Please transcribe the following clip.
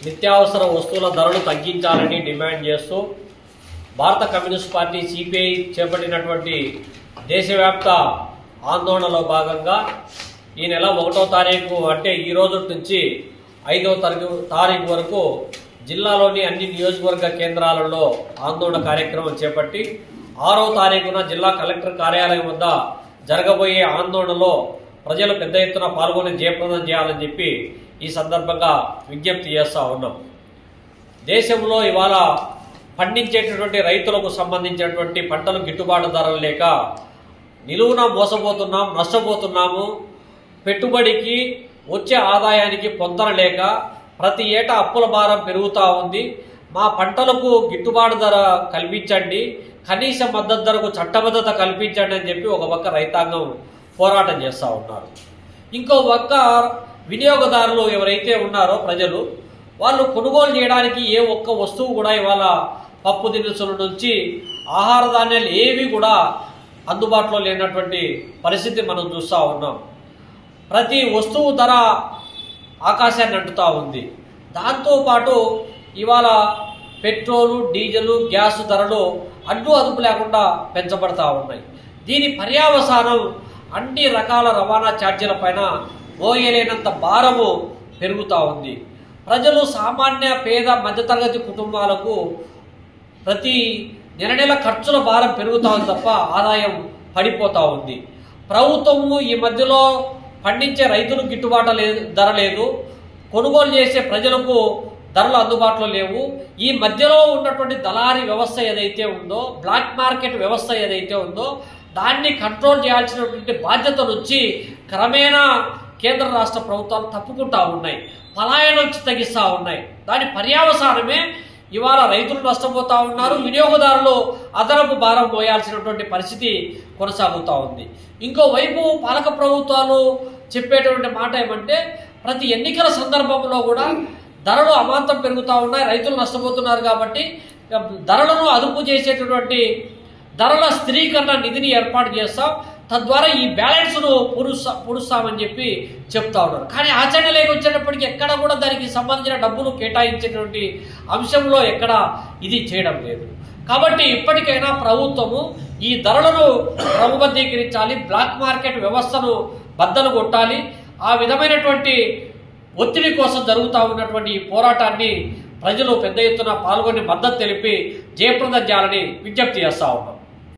నిత్యావసర వస్తువుల ధరలు తగ్గించాలని డిమాండ్ చేస్తూ భారత కమ్యూనిస్ట్ పార్టీ సిపిఐ చేపట్టినటువంటి దేశవ్యాప్త ఆందోళనలో భాగంగా ఈ నెల 1వ తారీఖు అంటే ఈ రోజు నుంచి 5వ తారీఖు వరకు జిల్లాలోని అన్ని నియోజకవర్గ కేంద్రాలలో ఆందోళన కార్యక్రమం చేపట్టి 6వ తారీఖున జిల్లా కలెక్టర్ కార్యాలయం వద్ద జరగబోయే ఆందోళనలో ప్రజలు పెద్ద ఎత్తున పాల్గొని జయప్రదం చేయాలని చెప్పి ఈ సందర్భంగా విజ్ఞప్తి చేస్తూ ఉన్నాం. దేశంలో ఇవాళ పండించేటటువంటి రైతులకు సంబంధించినటువంటి పంటలు గిట్టుబాటు ధరలు లేక నిలువున మోసపోతున్నాం, నష్టపోతున్నాము. పెట్టుబడికి వచ్చే ఆదాయానికి పొంతన లేక ప్రతి ఏటా అప్పుల భారం పెరుగుతూ ఉంది. మా పంటలకు గిట్టుబాటు ధర కల్పించండి, కనీస మద్దతు ధరకు చట్టబద్ధత కల్పించండి అని చెప్పి ఒక పక్క రైతాంగం పోరాటం చేస్తూ ఉన్నారు. ఇంకో పక్క వినియోగదారులు ఎవరైతే ఉన్నారో ప్రజలు వాళ్ళు కొనుగోలు చేయడానికి ఏ ఒక్క వస్తువు కూడా ఇవాళ పప్పు దినుసుల నుంచి ఆహార ధాన్యాలు ఏవి కూడా అందుబాటులో లేనటువంటి పరిస్థితి మనం చూస్తూ ఉన్నాం. ప్రతి వస్తువు ధర ఆకాశాన్ని అంటుతూ ఉంది. దాంతోపాటు ఇవాళ పెట్రోలు, డీజిల్, గ్యాస్ ధరలు అడ్డు అదుపు లేకుండా పెంచబడతా ఉన్నాయి. దీని పర్యవసానం అన్ని రకాల రవాణా ఛార్జీల పైన మోయలేనంత భారము పెరుగుతూ ఉంది. ప్రజలు సామాన్య పేద మధ్యతరగతి కుటుంబాలకు ప్రతి నెల ఖర్చుల భారం పెరుగుతూ ఉంది తప్ప ఆదాయం పడిపోతూ ఉంది. ప్రభుత్వము ఈ మధ్యలో పండించే రైతులకు గిట్టుబాటు ధర లేదు, కొనుగోలు చేసే ప్రజలకు ధరలు అందుబాటులో లేవు. ఈ మధ్యలో ఉన్నటువంటి దళారీ వ్యవస్థ ఏదైతే ఉందో, బ్లాక్ మార్కెట్ వ్యవస్థ ఏదైతే ఉందో దాన్ని కంట్రోల్ చేయాల్సినటువంటి బాధ్యత నుంచి క్రమేణా కేంద్ర రాష్ట్ర ప్రభుత్వాలు తప్పుకుంటా ఉన్నాయి, పలాయనం తగ్గిస్తూ ఉన్నాయి. దాని పర్యవసానమే ఇవాళ రైతులు నష్టపోతూ ఉన్నారు, వినియోగదారులు అదనపు భారం మోయాల్సినటువంటి పరిస్థితి కొనసాగుతూ ఉంది. ఇంకోవైపు పాలక ప్రభుత్వాలు చెప్పేటువంటి మాట ఏమంటే ప్రతి ఎన్నికల సందర్భంలో కూడా ధరలు అమాంతం పెరుగుతూ ఉన్నాయి, రైతులు నష్టపోతున్నారు కాబట్టి ధరలను అదుపు చేసేటటువంటి ధరల స్థిరీకరణ నిధిని ఏర్పాటు చేస్తాం, తద్వారా ఈ బ్యాలెన్స్ను పూడుస్తామని చెప్పి చెప్తా ఉన్నారు. కానీ ఆచరణలోకి వచ్చేటప్పటికి ఎక్కడ కూడా దానికి సంబంధించిన డబ్బులు కేటాయించేటువంటి అంశంలో ఎక్కడ ఇది చేయడం లేదు. కాబట్టి ఇప్పటికైనా ప్రభుత్వము ఈ ధరలను క్రమబద్ధీకరించాలి, బ్లాక్ మార్కెట్ వ్యవస్థను బద్దలు కొట్టాలి. ఆ విధమైనటువంటి ఒత్తిడి కోసం జరుగుతూ ఉన్నటువంటి ఈ పోరాటాన్ని ప్రజలు పెద్ద ఎత్తున పాల్గొని మద్దతు తెలిపి జయప్రదం చేయాలని విజ్ఞప్తి చేస్తా ఉన్నారు.